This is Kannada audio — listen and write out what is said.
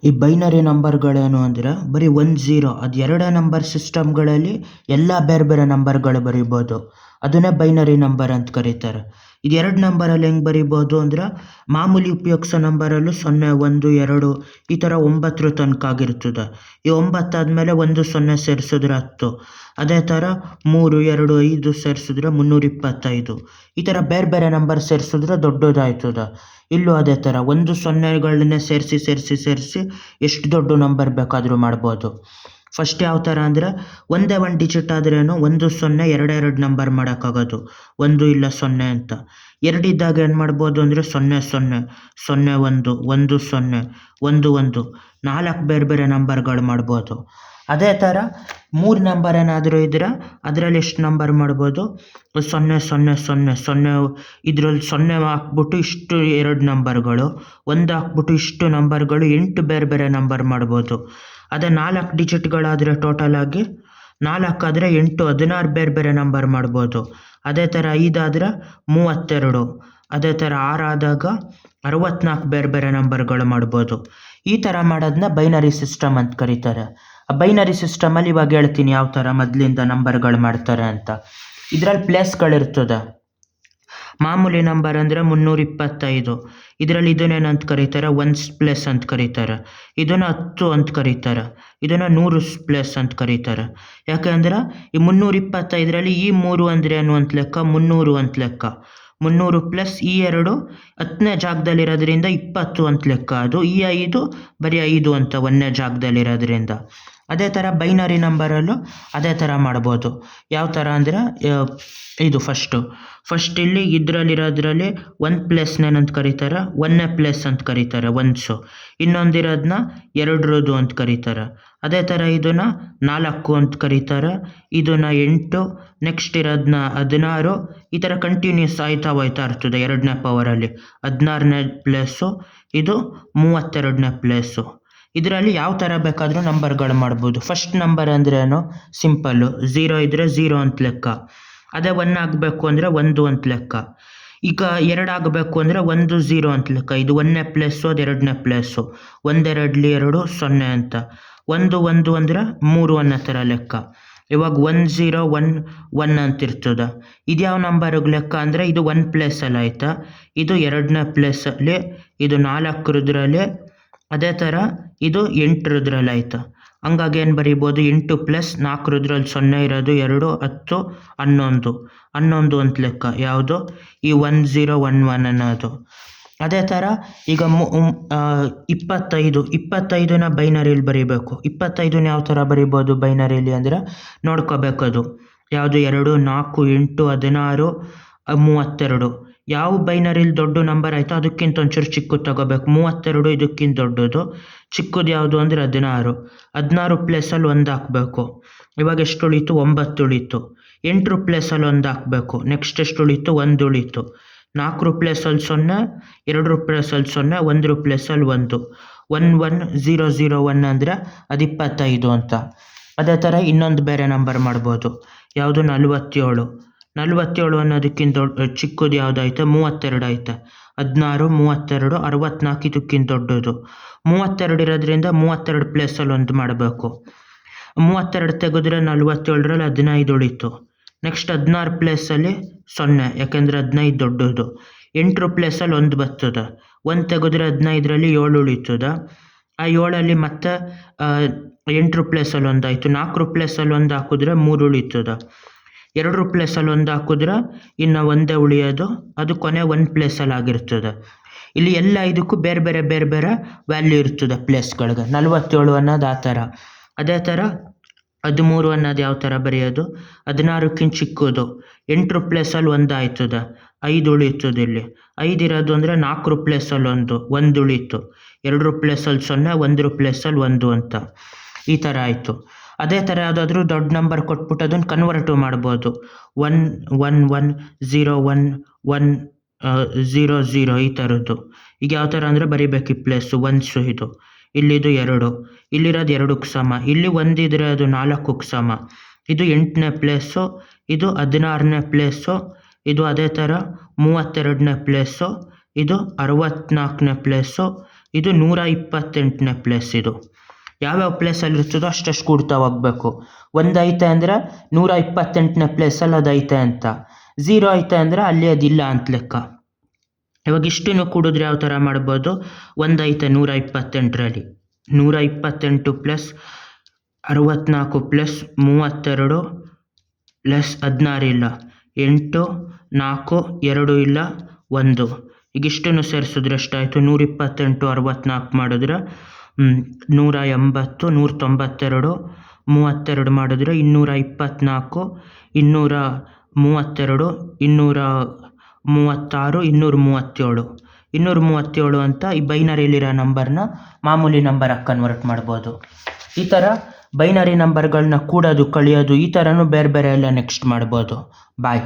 ಈ ಬೈನರಿ ನಂಬರ್ಗಳೇನು ಅಂದ್ರೆ ಬರೀ 1 0 ಅದು ಎರಡೇ ನಂಬರ್ ಸಿಸ್ಟಮ್ಗಳಲ್ಲಿ ಎಲ್ಲ ಬೇರೆ ಬೇರೆ ನಂಬರ್ಗಳು ಬರಿಬೋದು. ಅದನ್ನೇ ಬೈನರಿ ನಂಬರ್ ಅಂತ ಕರೀತಾರೆ. ಇದು ಎರಡು ನಂಬರಲ್ಲಿ ಹೆಂಗೆ ಬರಿಬೋದು ಅಂದ್ರೆ ಮಾಮೂಲಿ ಉಪಯೋಗಿಸೋ ನಂಬರಲ್ಲೂ 0 1 2 ಈ ಥರ 9 ತನಕ ಆಗಿರ್ತದೆ. ಈ 9 ಆದಮೇಲೆ 1 0 ಸೇರಿಸಿದ್ರೆ 10. ಅದೇ ಥರ 3 2 5 ಸೇರಿಸಿದ್ರೆ 325. ಈ ಥರ ಬೇರೆ ಬೇರೆ ನಂಬರ್ ಸೇರಿಸಿದ್ರೆ ದೊಡ್ಡದಾಯ್ತದೆ. ಇಲ್ಲೂ ಅದೇ ಥರ 1 0ಗಳನ್ನೇ ಸೇರಿಸಿ ಎಷ್ಟು ದೊಡ್ಡ ನಂಬರ್ ಬೇಕಾದರೂ ಮಾಡ್ಬೋದು. ಫಸ್ಟ್ ಯಾವ ಥರ ಅಂದರೆ ಒಂದೇ ಒಂದು ಡಿಜಿಟ್ ಆದ್ರೇನು 1 0 2 ನಂಬರ್ ಮಾಡೋಕ್ಕಾಗೋದು, 1 ಇಲ್ಲ 0 ಅಂತ. ಎರಡಿದ್ದಾಗ ಏನು ಮಾಡ್ಬೋದು ಅಂದರೆ 0 0 0 1 1 0 1 1 4 ಬೇರೆ ಬೇರೆ ನಂಬರ್ಗಳು ಮಾಡ್ಬೋದು. ಅದೇ ಥರ 3 ನಂಬರ್ ಏನಾದರೂ ಇದ್ರೆ ಅದರಲ್ಲಿ ಎಷ್ಟು ನಂಬರ್ ಮಾಡ್ಬೋದು, 0 0 0 0 ಇದರಲ್ಲಿ 0 ಹಾಕ್ಬಿಟ್ಟು ಇಷ್ಟು 2 ನಂಬರ್ಗಳು, 1 ಹಾಕ್ಬಿಟ್ಟು ಇಷ್ಟು ನಂಬರ್ಗಳು, 8 ಬೇರೆ ಬೇರೆ ನಂಬರ್ ಮಾಡ್ಬೋದು. ಅದೇ 4 ಡಿಜಿಟ್ಗಳಾದರೆ ಟೋಟಲ್ ಆಗಿ 4 ಆದರೆ 8 16 ಬೇರೆ ಬೇರೆ ನಂಬರ್ ಮಾಡ್ಬೋದು. ಅದೇ ಥರ 5 ಆದರೆ 32, ಅದೇ ಥರ 6 ಆದಾಗ 64 ಬೇರೆ ಬೇರೆ ನಂಬರ್ಗಳು ಮಾಡ್ಬೋದು. ಈ ಥರ ಮಾಡೋದನ್ನ ಬೈನರಿ ಸಿಸ್ಟಮ್ ಅಂತ ಕರೀತಾರೆ. ಆ ಬೈನರಿ ಸಿಸ್ಟಮಲ್ಲಿ ಇವಾಗ ಹೇಳ್ತೀನಿ ಯಾವ ಥರ ಮೊದಲಿಂದ ನಂಬರ್ಗಳು ಮಾಡ್ತಾರೆ ಅಂತ. ಇದರಲ್ಲಿ ಪ್ಲೇಸ್ಗಳಿರ್ತದೆ. ಮಾಮೂಲಿ ನಂಬರ್ ಅಂದರೆ 325. ಇದರಲ್ಲಿ ಇದನ್ನೇನಂತ ಕರೀತಾರೆ, 1 ಪ್ಲೇಸ್ ಅಂತ ಕರೀತಾರೆ. ಇದನ್ನು 10 ಅಂತ ಕರೀತಾರೆ. ಇದನ್ನು 100 ಪ್ಲೇಸ್ ಅಂತ ಕರೀತಾರೆ. ಯಾಕೆಂದ್ರೆ ಈ 325ರಲ್ಲಿ ಈ 3 ಅಂದರೆ ಏನು ಅಂತ ಲೆಕ್ಕ, 300 ಅಂತ ಲೆಕ್ಕ. 300 ಪ್ಲಸ್ ಈ 2 10ನೇ ಜಾಗದಲ್ಲಿರೋದ್ರಿಂದ 20 ಅಂತ ಲೆಕ್ಕ. ಅದು ಈ 5 ಬರೀ 5 ಅಂತ 1ನೇ ಜಾಗದಲ್ಲಿರೋದ್ರಿಂದ. ಅದೇ ಥರ ಬೈನರಿ ನಂಬರಲ್ಲೂ ಅದೇ ಥರ ಮಾಡ್ಬೋದು. ಯಾವ ಥರ ಅಂದರೆ ಇದು ಫಸ್ಟ್ ಇಲ್ಲಿ ಇದರಲ್ಲಿರೋದ್ರಲ್ಲಿ 1 ಪ್ಲೇಸ್ನೇನಂತ ಕರೀತಾರೆ, 1ನೇ ಪ್ಲೇಸ್ ಅಂತ ಕರೀತಾರೆ 1s. ಇನ್ನೊಂದಿರೋದನ್ನ 2 ಅಂತ ಕರೀತಾರೆ. ಅದೇ ಥರ ಇದನ್ನು 4 ಅಂತ ಕರೀತಾರೆ, ಇದನ್ನು 8, ನೆಕ್ಸ್ಟ್ ಇರೋದನ್ನ 16. ಈ ಥರ ಕಂಟಿನ್ಯೂಸ್ ಆಯ್ತಾ ಹೋಯ್ತಾ ಇರ್ತದೆ. 2ನೇ ಪವರಲ್ಲಿ 16ನೇ ಪ್ಲೇಸು, ಇದು 32ನೇ ಪ್ಲೇಸು. ಇದರಲ್ಲಿ ಯಾವ ಥರ ಬೇಕಾದರೂ ನಂಬರ್ಗಳು ಮಾಡ್ಬೋದು. ಫಸ್ಟ್ ನಂಬರ್ ಅಂದರೆ ಏನು, ಸಿಂಪಲ್ಲು, 0 ಇದ್ದರೆ 0 ಅಂತ ಲೆಕ್ಕ. ಅದೇ 1 ಆಗಬೇಕು ಅಂದರೆ 1 ಅಂತ ಲೆಕ್ಕ. ಈಗ 2 ಆಗಬೇಕು ಅಂದರೆ 1 0 ಅಂತ ಲೆಕ್ಕ. ಇದು 1ನೇ ಪ್ಲೇಸು, ಅದು 2ನೇ ಪ್ಲೇಸು. 1 2 2 0 ಅಂತ. 1 1 ಅಂದರೆ 3 ಅನ್ನೋ ಥರ ಲೆಕ್ಕ. ಇವಾಗ 1 0 1 1 ಅಂತಿರ್ತದೆ. ಇದು ಯಾವ ನಂಬರ್ಗೆ ಲೆಕ್ಕ ಅಂದರೆ ಇದು 1 ಪ್ಲೇಸಲ್ಲಿ ಆಯಿತಾ, ಇದು 2ನೇ ಪ್ಲೇಸಲ್ಲಿ, ಇದು 4ರಲ್ಲಿ, ಅದೇ ಥರ ಇದು 8ರಲ್ಲಿ ಆಯಿತಾ. ಹಂಗಾಗಿ ಏನು ಬರೀಬೋದು, 8 ಪ್ಲಸ್ 4ರಲ್ಲಿ 0 ಇರೋದು 2 10 11 11 ಅಂತ ಲೆಕ್ಕ. ಯಾವುದು ಈ 1 0 1 1 ಅನ್ನೋದು. ಅದೇ ಥರ ಈಗ 25ನ ಬೈನರಿಲಿ ಬರೀಬೇಕು. 25ನ ಯಾವ ಥರ ಬರೀಬೋದು ಬೈನರಿಲಿ ಅಂದರೆ ನೋಡ್ಕೋಬೇಕದು ಯಾವುದು, 2 4 8 16 32. ಯಾವ ಬೈನರಿಲಿ ದೊಡ್ಡ ನಂಬರ್ ಆಯಿತು ಅದಕ್ಕಿಂತ ಒಂಚೂರು ಚಿಕ್ಕದು ತಗೋಬೇಕು. 32 ಇದಕ್ಕಿಂತ ದೊಡ್ಡದು. ಚಿಕ್ಕದು ಯಾವುದು ಅಂದರೆ 16. 16 ಪ್ಲೇಸಲ್ಲಿ 1 ಹಾಕಬೇಕು. ಇವಾಗ ಎಷ್ಟು ಉಳೀತು, 9 ಉಳೀತು. 8 ಪ್ಲೇಸಲ್ಲಿ 1 ಹಾಕಬೇಕು. ನೆಕ್ಸ್ಟ್ ಎಷ್ಟು ಉಳೀತು, 1 ಉಳೀತು. 4 ಪ್ಲೇಸಲ್ಲಿ 0, 2 ಪ್ಲೇಸಲ್ಲಿ 0, 1 ಪ್ಲೇಸಲ್ಲಿ 1. 1 1 0 0 1 ಅಂದರೆ ಅದು 25 ಅಂತ. ಅದೇ ಥರ ಇನ್ನೊಂದು ಬೇರೆ ನಂಬರ್ ಮಾಡ್ಬೋದು. ಯಾವುದು, 47. 47 ಅನ್ನೋದಕ್ಕಿಂತ ಚಿಕ್ಕದು ಯಾವುದಾಯ್ತು, 32 ಆಯ್ತು. 16 32 64 ಇದಕ್ಕಿಂತ ದೊಡ್ಡದು. 32 ಇರೋದ್ರಿಂದ 32 ಪ್ಲೇಸಲ್ಲಿ 1 ಮಾಡಬೇಕು. 32 ತೆಗೆದ್ರೆ 47ರಲ್ಲಿ 15 ಉಳೀತು. ನೆಕ್ಸ್ಟ್ 16 ಪ್ಲೇಸಲ್ಲಿ 0, ಯಾಕೆಂದರೆ 15 ದೊಡ್ಡದು. 8 ಪ್ಲೇಸಲ್ಲಿ 1 ಬರ್ತದೆ. 1 ತೆಗೆದ್ರೆ 15ರಲ್ಲಿ 7 ಉಳೀತದೆ. ಆ 7ಅಲ್ಲಿ ಮತ್ತೆ 8 ಪ್ಲೇಸಲ್ಲಿ 1 ಆಯಿತು. 4 ಪ್ಲೇಸಲ್ಲಿ 1 ಹಾಕಿದ್ರೆ 3 ಉಳೀತದೆ. 2 ಪ್ಲೇಸಲ್ಲಿ 1 ಹಾಕಿದ್ರೆ ಇನ್ನು 1 ಉಳಿಯೋದು, ಅದು ಕೊನೆ 1 ಪ್ಲೇಸಲ್ಲಿ ಆಗಿರ್ತದೆ. ಇಲ್ಲಿ ಎಲ್ಲ ಇದಕ್ಕೂ ಬೇರೆ ಬೇರೆ ವ್ಯಾಲ್ಯೂ ಇರ್ತದೆ ಪ್ಲೇಸ್ಗಳಿಗೆ. 47 ಅನ್ನೋದು ಆ ಥರ. ಅದೇ ಥರ 13 ಅನ್ನೋದು ಯಾವ ಥರ ಬರೆಯೋದು, 16ಕ್ಕಿಂತ ಚಿಕ್ಕದು. 8 ಪ್ಲೇಸಲ್ಲಿ 1 ಆಯ್ತದೆ, 5 ಉಳೀತದೆ. ಇಲ್ಲಿ 5 ಇರೋದು ಅಂದರೆ 4 ಪ್ಲೇಸಲ್ಲಿ 1 ಉಳೀತು. 2 ಪ್ಲೇಸಲ್ಲಿ 0, 1 ಪ್ಲೇಸಲ್ಲಿ 1 ಅಂತ. ಈ ಥರ ಆಯಿತು. ಅದೇ ಥರ ಯಾವುದಾದ್ರೂ ದೊಡ್ಡ ನಂಬರ್ ಕೊಟ್ಬಿಟ್ಟು ಅದನ್ನು ಕನ್ವರ್ಟು ಮಾಡ್ಬೋದು. 1 1 1 0 1 1 0 0 ಈ ಥರದ್ದು. ಈಗ ಯಾವ ಥರ ಅಂದರೆ ಬರೀಬೇಕು ಈ ಪ್ಲೇಸು 1 ಇದು, ಇಲ್ಲಿದು 2, ಇಲ್ಲಿರೋದು 2ಕ್ಕೆ ಸಮ. ಇಲ್ಲಿ 1 ಇದ್ದರೆ ಅದು 4ಕ್ಕೆ ಸಮ. ಇದು 8ನೇ ಪ್ಲೇಸು, ಇದು 16ನೇ ಪ್ಲೇಸು, ಇದು ಅದೇ ಥರ 32ನೇ ಪ್ಲೇಸು, ಇದು 64ನೇ ಪ್ಲೇಸು, ಇದು 128ನೇ ಪ್ಲೇಸ್. ಇದು ಯಾವ್ಯಾವ ಪ್ಲೇಸಲ್ಲಿ ಇರ್ತದೋ ಅಷ್ಟಷ್ಟು ಕೂಡ್ತಾ ಹೋಗ್ಬೇಕು. 1 ಐತೆ ಅಂದರೆ 128ನೇ ಪ್ಲೇಸಲ್ಲಿ ಅದು ಐತೆ ಅಂತ, 0 ಐತೆ ಅಂದರೆ ಅಲ್ಲಿ ಅದಿಲ್ಲ ಅಂತ ಲೆಕ್ಕ. ಇವಾಗ ಇಷ್ಟನ್ನು ಕೂಡಿದ್ರೆ ಯಾವ ಥರ ಮಾಡ್ಬೋದು? 1 ಐತೆ 128ರಲ್ಲಿ, 128 ಪ್ಲಸ್ 64 ಪ್ಲಸ್ 32 ಪ್ಲಸ್ 16 ಇಲ್ಲ, 8 4 2 ಇಲ್ಲ 1. ಈಗ ಇಷ್ಟನ್ನು ಸೇರಿಸಿದ್ರೆ ಎಷ್ಟಾಯಿತು? 128 64 ಮಾಡಿದ್ರೆ 180, 192 32 ಮಾಡಿದ್ರೆ 224, 232, 236, 237. 237 ಅಂತ ಈ ಬೈನರಿಲಿರೋ ನಂಬರ್ನ ಮಾಮೂಲಿ ನಂಬರಾಗಿ ಕನ್ವರ್ಟ್ ಮಾಡ್ಬೋದು. ಈ ಥರ ಬೈನರಿ ನಂಬರ್ಗಳನ್ನ ಕೂಡೋದು ಕಳಿಯೋದು ಈ ಥರನೂ ಬೇರೆ ಬೇರೆ ಎಲ್ಲ ನೆಕ್ಸ್ಟ್ ಮಾಡ್ಬೋದು. ಬಾಯ್.